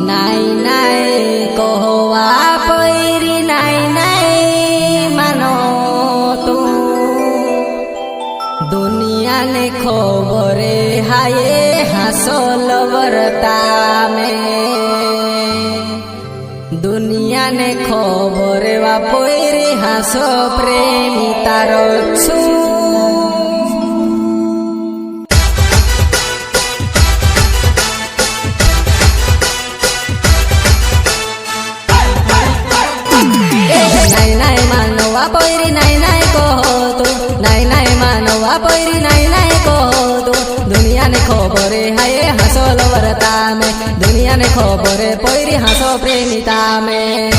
नाई नाई कहवा पैरी नाई नाई मानो तू दुनिया ने खबरे हाये हासल बरता में दुनिया ने खबरे वा पैरी हासो प्रेमी तार छु नाई नाई मानवा पैरी नाई नाई कहो तू नाई नाई मानवा पैरी नाई नाई कहो तू दुनिया ने खबरे हाये हासल बरता में दुनिया ने खबरे पैरी हासो प्रेमिता में